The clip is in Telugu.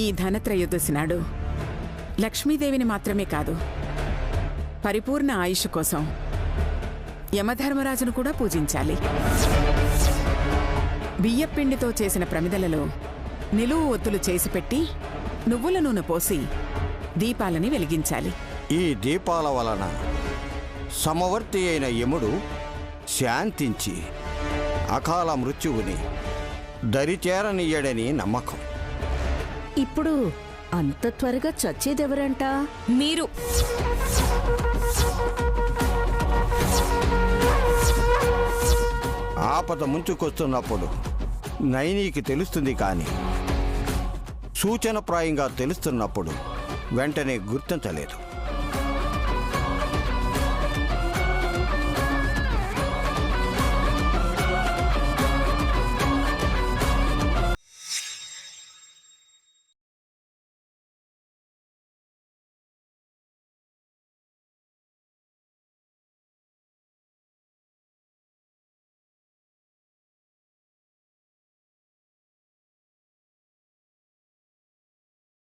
ఈ ధనత్రయోదశి నాడు లక్ష్మీదేవిని మాత్రమే కాదు, పరిపూర్ణ ఆయుష్ కోసం యమధర్మరాజును కూడా పూజించాలి. బియ్యపిండితో చేసిన ప్రమిదలలో నిలువు ఒత్తులు చేసిపెట్టి నువ్వుల నూనె పోసి దీపాలని వెలిగించాలి. ఈ దీపాల వలన సమవర్తి అయిన యముడు శాంతించి అకాల మృత్యువుని దరిచేరనీయడని నమ్మకం. ఇప్పుడు అంత త్వరగా చచ్చేదెవరంట? మీరు. ఆపద ముంచుకొస్తున్నప్పుడు నైనీకి తెలుస్తుంది, కానీ సూచనప్రాయంగా తెలుస్తున్నప్పుడు వెంటనే గుర్తించలేదు.